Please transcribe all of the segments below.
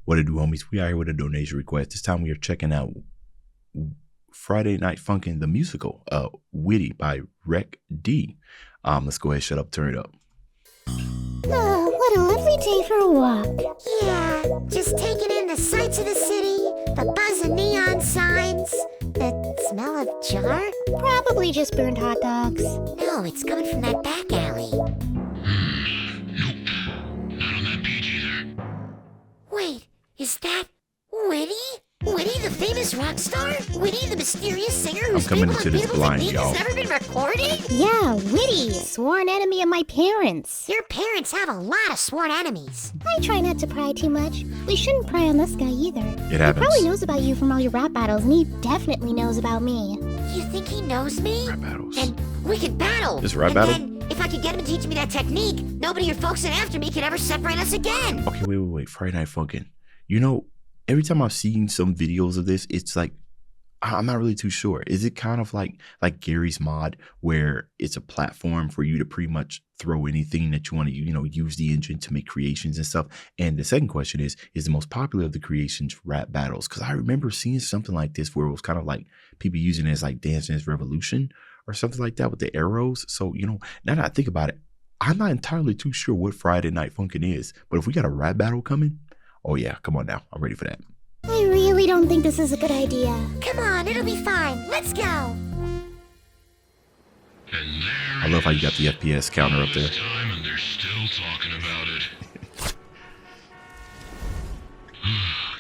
What it do, homies? We are here with a donation request. This time we are checking out Friday Night Funkin' the musical, Witty by RecD. Let's go ahead, shut up, turn it up. Oh, what a lovely day for a walk. Yeah, just taking in the sights of the city, the buzz of neon signs, the smell of jar. Probably just burned hot dogs. No, it's coming from that back alley. Nope, not on that beach either. Wait, is that Witty? Witty, the famous rock star? Witty, the mysterious singer whose coming people into this beautiful blind, technique has y'all. never been recorded? Yeah, Whitty, sworn enemy of my parents. Your parents have a lot of sworn enemies. I try not to pry too much. We shouldn't pry on this guy either. It happens. He probably knows about you from all your rap battles, and he definitely knows about me. You think he knows me? Rap battles. Then we could battle. This rap and battle? Then, if I could get him to teach me that technique, nobody or folks in after me could ever separate us again. Okay, wait. Friday Night Funkin'. You know, every time I've seen some videos of this, it's like, I'm not really too sure. Is it kind of like Gary's Mod, where it's a platform for you to pretty much throw anything that you want to, use the engine to make creations and stuff? And the second question is the most popular of the creations rap battles? Because I remember seeing something like this where it was kind of like people using it as like Dance Dance Revolution or something like that with the arrows. So, now that I think about it, I'm not entirely too sure what Friday Night Funkin' is. But if we got a rap battle coming, oh yeah, come on now. I'm ready for that. I really don't think this is a good idea. Come on, it'll be fine. Let's go. And there I love how you got the FPS counter up there. time and they're still talking about it.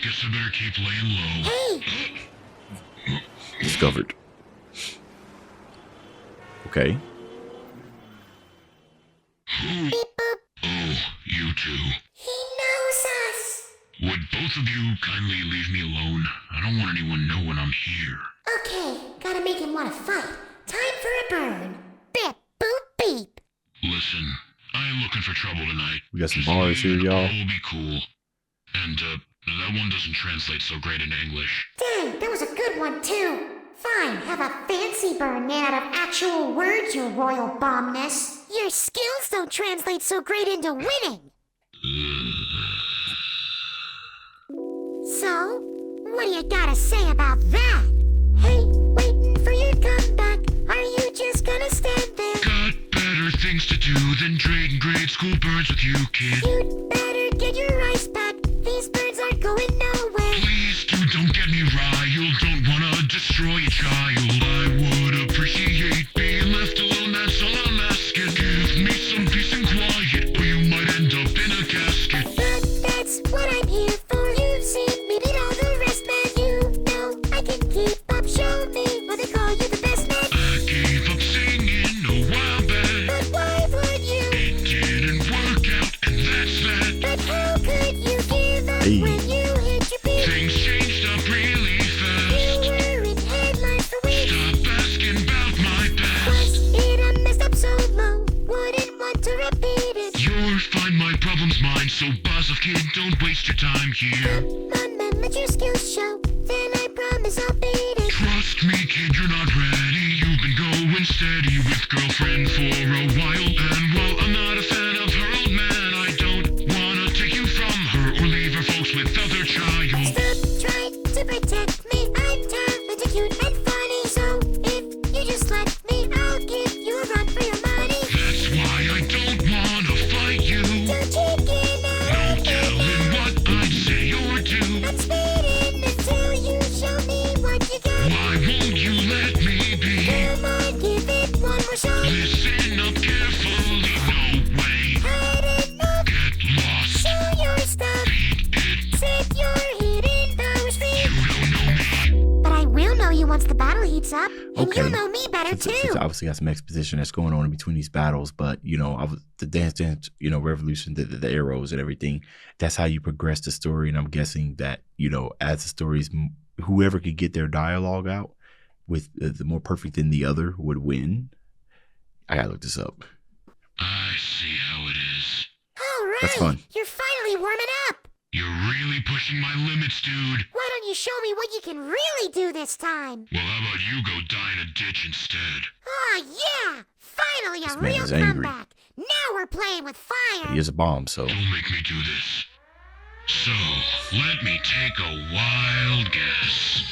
Guess I better keep laying low. Hey, Discovered. Okay. Oh, you two. he knows us. Would both of you kindly leave me alone? I don't want anyone to know when I'm here. Okay, gotta make him want to fight. Time for a burn. Bip, boop, beep. Listen, I ain't looking for trouble tonight. We got some bars here, y'all. All will be cool. And, that one doesn't translate so great in English. Dang, that was a good one too. Fine, have a fancy burn made out of actual words, your royal bombness. Your skills don't translate so great into winning. So, what do you gotta say about that? Hey, waiting for your comeback. Are you just gonna stand there? Got better things to do than trading grade school burns with you, kid. You'd better get your ice back. These birds aren't going nowhere. Please, dude, don't get me riled. Don't wanna destroy a child. I would appreciate being left alone, that's all I'm asking. Give me some peace and quiet, or you might end up in a casket. But that's what I'm here for. You've seen me beat all the rest, man. You know I can keep up. Show me why they call you the best man. I gave up singing a while back. But why would you? It didn't work out, and that's that. But how could you give up Hey. when you hit your peak? Things changed up really You fast. were in headlines for weeks. Stop asking about my past. Was it a messed up solo? Wouldn't want to repeat it. You're fine, my problem's mine, so buzz off, kid, don't waste your time here. Come on, man, let your skills show. Then I promise I'll beat it. Trust me, kid, you're not ready. You've been going steady with girlfriend for a while. And while I'm not a fan of her old man, I don't wanna take you from her or leave her folks without their child. Stop trying to protect me. I'm talented, cute, and funny. So if you just let me, I'll give you a run for your money. That's why I don't wanna fight you. Don't chicken No out. telling what I'd say or do. I'm speeding until you show me what you got. Why won't you let me be? Come on, give it one more shot. Listen up carefully, no way. Hide it up, Get lost, show your stuff. beat it. Set your hidden powers free. You don't know me. But I will know you once the battle heats up. And Okay. you'll know me better Since too. obviously got some exposition that's going on in between these battles, but the Dance Revolution, the arrows and everything, that's how you progress the story. And I'm guessing that as the stories, whoever could get their dialogue out with the more perfect than the other would win. I gotta look this up. I see how it is. All right, That's fun. you're finally warming up. You're really pushing my limits, dude. Why don't you show me what you can really do this time? Well, how about you go die in a ditch instead? Oh yeah, finally This a man real is angry. comeback. Now we're playing with fire. He is a bomb, so Don't make me do this. So, let me take a wild guess.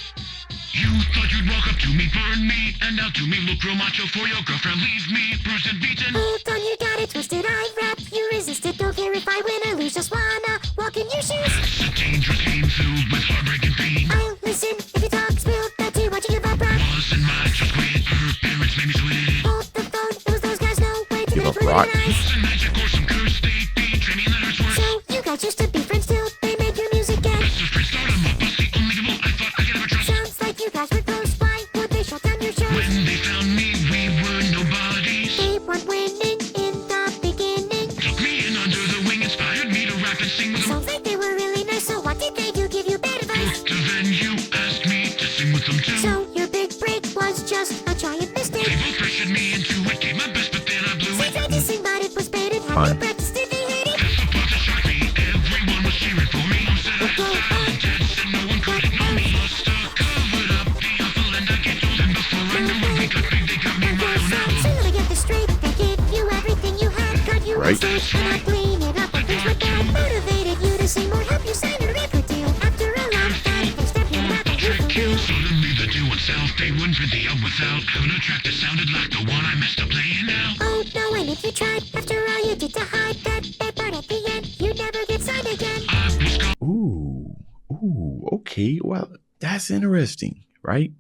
You thought you'd walk up to me, burn me, and now to me look real macho for your girlfriend leaves me bruised and beaten. Hold on, you got it twisted. I rap, you resisted. Don't care if I win or lose. Just wanna walk in your shoes. It's a dangerous game filled with heartbreak and pain. I'll listen if you talk, spill that tea. Watch you give up, rock. Wasn't my just quit. Her parents made me switch. Hold the phone. It was those guys. No way to Give make up rock. nice. Wasn't magic or some curse they betray me letters worse. So you guys used to be friends till they made your music end. Best of friends start 'em up, was the only people I thought I could ever trust. Sounds like you guys were close. Why would they shut down your shows? When they found me, we were nobodies. They weren't winning in the beginning. Took me in under the wing, inspired me to rap and sing with them. Sounds like they were really nice. So what did they do? Give you bad advice? Booked a venue, asked me to sing with them too. So your big break was just a giant mistake. They both pressured me into it, gave my best, but then I blew They it. tried to sing, but it was baited. Had Fine. you practiced? Did they hate it? That's the part that shocked me. Everyone was cheering for me. Who said I was talented, said no one could ignore me. Must have covered up the awful and I get told them before I knew it. We got big, they got me right on album. So let me get this straight. They gave you everything you had. Cut you Right. on stage and I clean it up when things went bad. Motivated you to sing more. Help you sign a record deal. After a long time, they stepped you back and you for real. Suddenly the two went south. They wouldn't print the album without having a track that sounded like the one I messed up playing now. Oh no, and if you tried, after all you did to hide that part at the end, you'd never get signed again. I was gone. Ooh, okay. Well, that's interesting, right?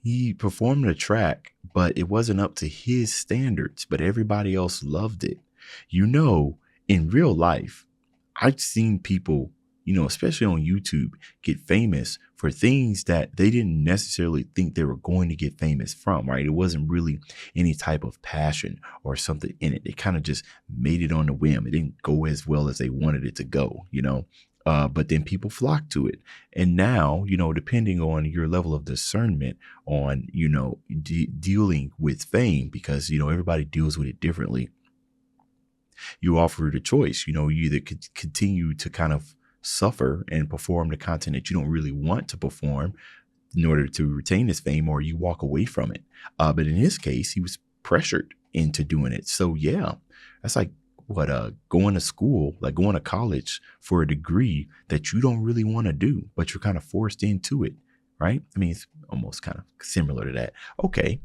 He performed a track, but it wasn't up to his standards, but everybody else loved it. You know, in real life, I've seen people, you know, especially on YouTube, get famous for things that they didn't necessarily think they were going to get famous from, right? It wasn't really any type of passion or something in it. They kind of just made it on a whim. It didn't go as well as they wanted it to go, you know? But then people flock to it. And now, you know, depending on your level of discernment on, you know, dealing with fame, because, you know, everybody deals with it differently. You offer the choice, you know, you either could continue to kind of suffer and perform the content that you don't really want to perform in order to retain this fame, or you walk away from it. But in his case, he was pressured into doing it. So yeah, that's like going to school, like going to college for a degree that you don't really want to do, but you're kind of forced into it, right? I mean, it's almost kind of similar to that. Okay.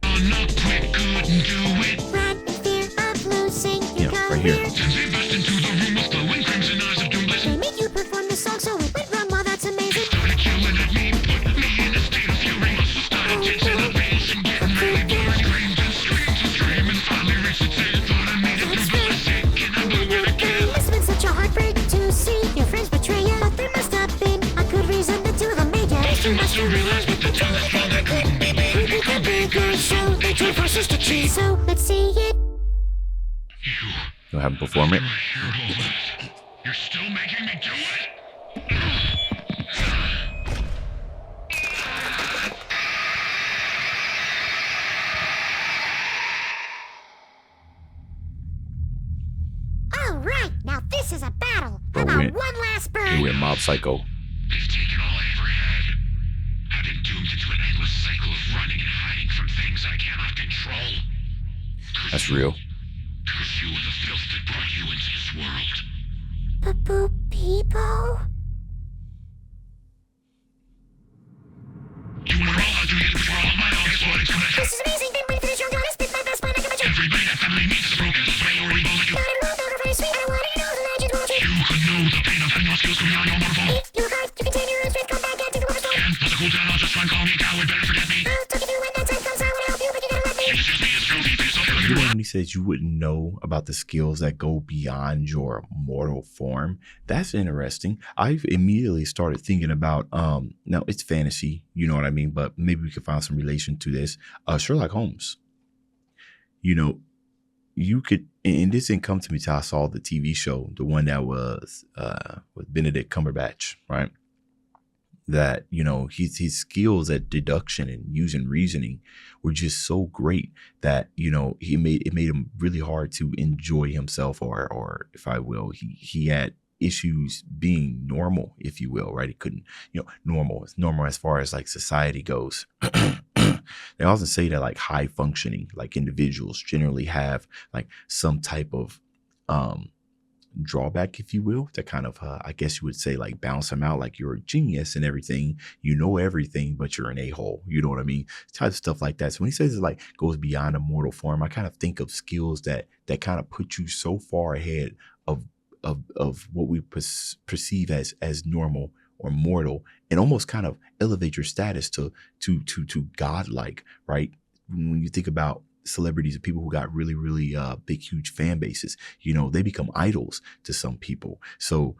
Not quick, couldn't do it. Ran in fear of losing your Yeah, right here. career. Since they burst into the room with glowing crimson eyes of doom They blazing. made you perform the song, so it went wrong. Well, that's amazing. Started yelling at me, put me in a state of fury. Muscles started tensing up, pacing, getting really blurry. Screamed and screamed and screamed and finally reached its end. Thought I made it through, but I sick and I'm doing it again. Must have been such a heartbreak to see your friends betray you. But there must have been a good reason the two of them made you. You must have realized with the time that strong I couldn't be made. We become bigger, so they joined forces to cheat. So let's see it. You'll have him perform it. You're still making me do it? All right, now this is a battle. How Bro, about we- one last He burn? went mob psycho. They've taken all I ever had. I've been doomed into an endless cycle of running and hiding from things I cannot control. That's real. Curse you and the filth that brought you into this world. Boo people? You were all out to get it for all of my own. Guess what? It's gonna This is amazing. Been waiting for this. You're gonna spit my best, but I can my Every blade that family needs is a broken sway or evil like you. Not at all, not very sweet. I don't want to know the legend will You could know the pain of having your skills come beyond your mortal form. If you're hard, you can take your own strength, come back and do the water's And plus a cool down, I'll just try and call me a coward. Better forget me. I'll talk to you when that time comes. I want to help you, but you gotta let me. You just me as trophy for yourself. You know when he says you wouldn't know about the skills that go beyond your mortal form? That's interesting. I've immediately started thinking about now it's fantasy, you know what I mean, but maybe we could find some relation to this. Sherlock Holmes. You know, you could, and this didn't come to me till I saw the TV show, the one that was with Benedict Cumberbatch, right? That, you know, his skills at deduction and using reasoning were just so great that, you know, it made him really hard to enjoy himself, or if I will, he had issues being normal, if you will, right? He couldn't, you know, normal as far as like society goes. They also say that like high functioning, like individuals generally have like some type of drawback, if you will, to kind of, I guess you would say, like balance him out. Like you're a genius and everything, you know everything, but you're an a-hole. You know what I mean? Type of stuff like that. So when he says it like goes beyond a mortal form, I kind of think of skills that kind of put you so far ahead of what we perceive as normal or mortal, and almost kind of elevate your status to godlike, right? When you think about celebrities and people who got really, really big, huge fan bases, you know, they become idols to some people. So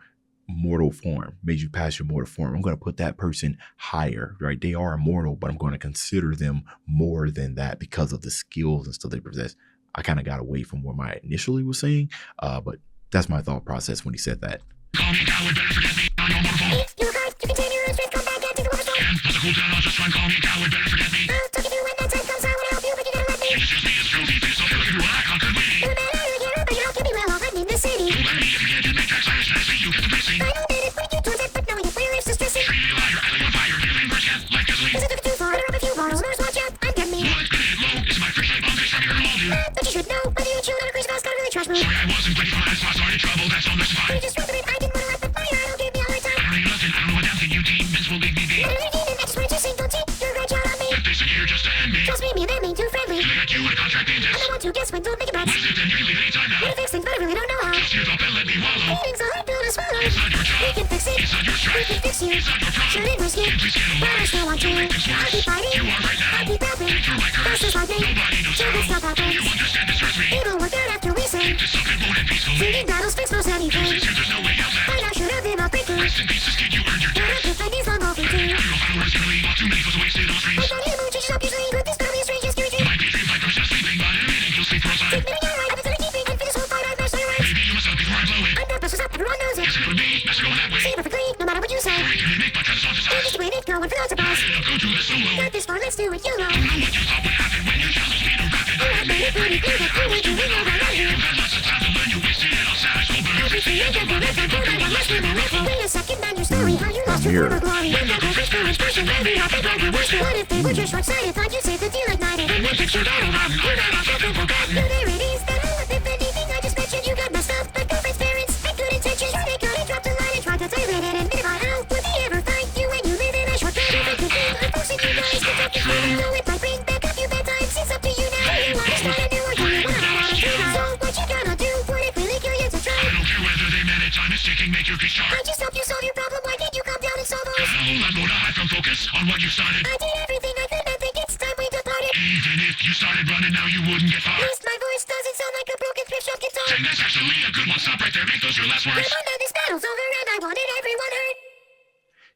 mortal form made you pass your mortal form. I'm going to put that person higher, right? They are immortal, but I'm going to consider them more than that because of the skills and stuff they possess. I kind of got away from what I initially was saying, but that's my thought process when he said that. Call me coward, better forget me. I'm your mortal foe. You guys, you contain your own strength, come back and take the rubber stone. And plus a cool down, I'll just try and call me coward, better forget me. I'll talk to you when that time comes. I wanna help you, but you gotta let me. You just use me as trophy for yourself, you're looking through what I conquered, Witty. You're a man out of the hero, but you don't get me well off. I'm in the city. Don't let me if you can't do make tracks, Irish, nicely, you get the pacing. I know that it's putting you towards it, but knowing it, where lives distressing. Treat me like you're acting on fire, feeling burnt yet, like gasoline. Cause I took it too far, I a few bottles, nurse watch out, I'm getting me. What? Gonna hit low? Is my first light bomb face from your all, dude? But you should know, whether you chew on a crazy mouse, got a really trash mood. Sorry, I wasn't ready for my spot, started trouble, that's all this You fine. just dropped it, I didn't wanna let the fire, I don't give me all the time. I don't even listen, I don't know what damn thing you demons will leave me be. What are you doing? I just wanted to sing, don't cheat, you're a great child on me. If they sit here just to end me, Trust me, and them ain't too friendly. they got you in a contract I'm dentist. the one to guess when, don't make it bets. What is it then? You can leave anytime now. Wanna fix things, but I really don't know how. Just hear up and let me wallow. Feelings are hard pill to swallow. It's not your job. We can fix it. It's not your We strength. can fix you. It's not your problem. Shouldn't risk it. Please get But I away. still want to. Don't make things worse. I'll keep fighting. You are right now. I'll keep helping. Take your records. That's just like me. Nobody knows Till how. this stuff happens. You understand this hurts me. It'll work out after we sing. This something won't end peacefully. Singing battles fix most anything. Cause here there's no way out Find now. out should have been a breakthrough. Rest in peace, this kid, you earned your Don't death. have to find these long all free too. I don't know how the words gonna leave. All too many fools wasted on I streams. don't need a mood changes up usually. But this battle is strange and scary too. Might be dreams like those just sleeping, but in a minute you'll sleep for a Take time. me to your right. I've been telling you things. And for this whole fight I've mashed your rights. Maybe you must up before I blow it. I'm not best up. Everyone knows it. Guess it would be best to go that way. See perfectly. No matter what you say. Or you can mimic, but try to solve this You're size. just the way it going for the surprise. I'll go to the solo. Got this far. Let's do it. You know. Don't know what you thought would happen when you challenged me to rap it. You have made it pretty clear that you're doing all right You here. had lots of time, but when you wasted it on savage will burn. Everything you did for it, for my one must be my rifle. Wait a second, then your story, how you lost your Mirror. former glory. When that perfect for inspiration, then we have to grab your worst. What if they were just short-sighted? Thought you'd save the deal ignited and then picture battle rap. You're not off and forgotten. You there it is, that all if anything I just mentioned, you got messed up. Like girlfriend's parents had good intentions. They got it, dropped a line and tried to tailor it and admit it. How would they ever find you when you live in a shortcut? Perfect thing, I'm forcing you guys to talk to me. Know it might bring back a few bad times. It's up to you now. You wanna start anew or do you wanna run out of time? So what you gonna do? Would it really kill you to try? I don't care whether they meant it, time is ticking, make your peace I sharp. just helped you solve your problem. Why didn't you calm down and solve ours? I'll let more to hide from focus on what you started. I did everything I could. I think it's time we departed. Even if you started running now, you wouldn't get At far. least my voice doesn't sound like a broken thrift shop guitar. Saying that's actually a good one, stop right there, make those your last Come words. on now, this battle's over and I wanted everyone hurt.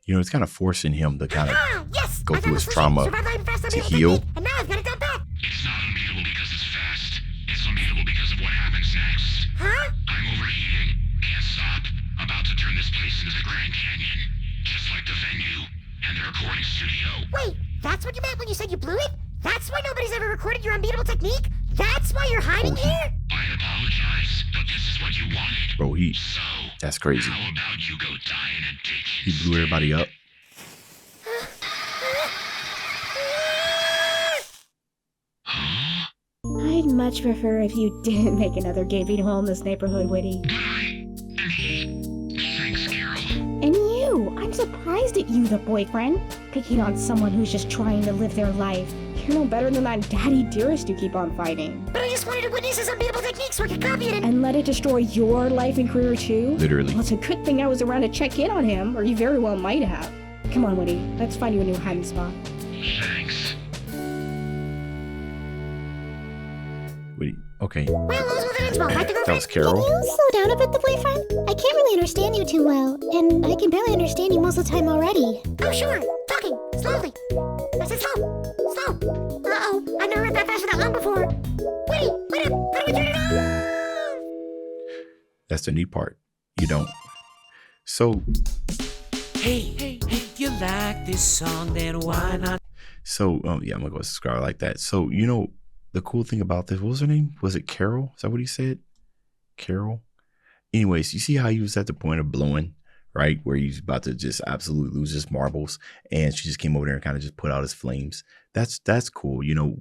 You know, it's kind of forcing him to kind of Ah, yes! go I through found his a solution. trauma Survive life fast, to unbeatable heal. technique, and now I've got it done back. It's not unbeatable because it's fast. It's unbeatable because of what happens next. Huh? I'm overheating. Can't stop. About to turn this place into the Grand Canyon. Just like the venue and the recording studio. Wait, that's what you meant when you said you blew it? That's why nobody's ever recorded your unbeatable technique? That's why you're hiding Oh, here? I apologize, but this is what you wanted. bro, So, that's crazy. how about you go die in a ditch? He blew everybody up. Huh? I'd much prefer if you didn't make another gaping hole in this neighborhood, Witty. But and he. Thanks, Carol. And you! I'm surprised at you, the boyfriend. Picking on someone who's just trying to live their life. You're no better than that daddy dearest you keep on fighting. But I just wanted to witness his unbeatable technique so I could copy it and... And let it destroy your life and career too? Literally. Well, it's a good thing I was around to check in on him, or you very well might have. Come on, Witty. Let's find you a new hiding spot. Thanks. Wait, okay. Well, those were the ends. Well, like to go That was first. Carol. Can you slow down a bit, the boyfriend? I can't really understand you too well, and I can barely understand you most of the time already. Oh, sure. Talking. Slowly. I said slow. Slow. Uh-oh. I've never read that fast for that long before. Witty, wait up. How do we turn it on? That's the neat part. You don't. So, Hey, you like this song, then why not? yeah, I'm gonna go subscribe like that. So, you know, the cool thing about this, what was her name? Was it Carol? Is that what he said? Carol? Anyways, you see how he was at the point of blowing, right? Where he's about to just absolutely lose his marbles. And she just came over there and kind of just put out his flames. That's cool. You know,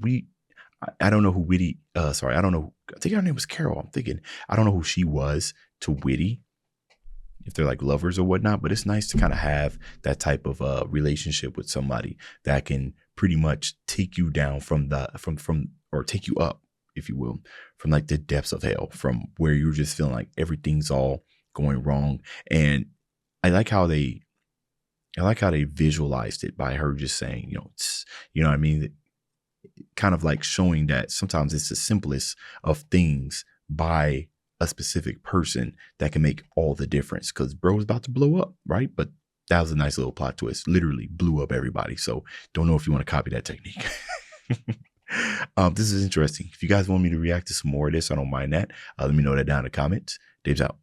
I don't know who Witty, I don't know. I think her name was Carol. I'm thinking, I don't know who she was to Witty if they're like lovers or whatnot, but it's nice to kind of have that type of relationship with somebody that can pretty much take you down from or take you up, if you will, from like the depths of hell, from where you're just feeling like everything's all going wrong. And I like how they visualized it by her just saying, you know what I mean? Kind of like showing that sometimes it's the simplest of things by a specific person that can make all the difference, because bro was about to blow up, right? But that was a nice little plot twist. Literally blew up everybody. So don't know if you want to copy that technique. This is interesting. If you guys want me to react to some more of this, I don't mind that. Let me know that down in the comments. Dave's out.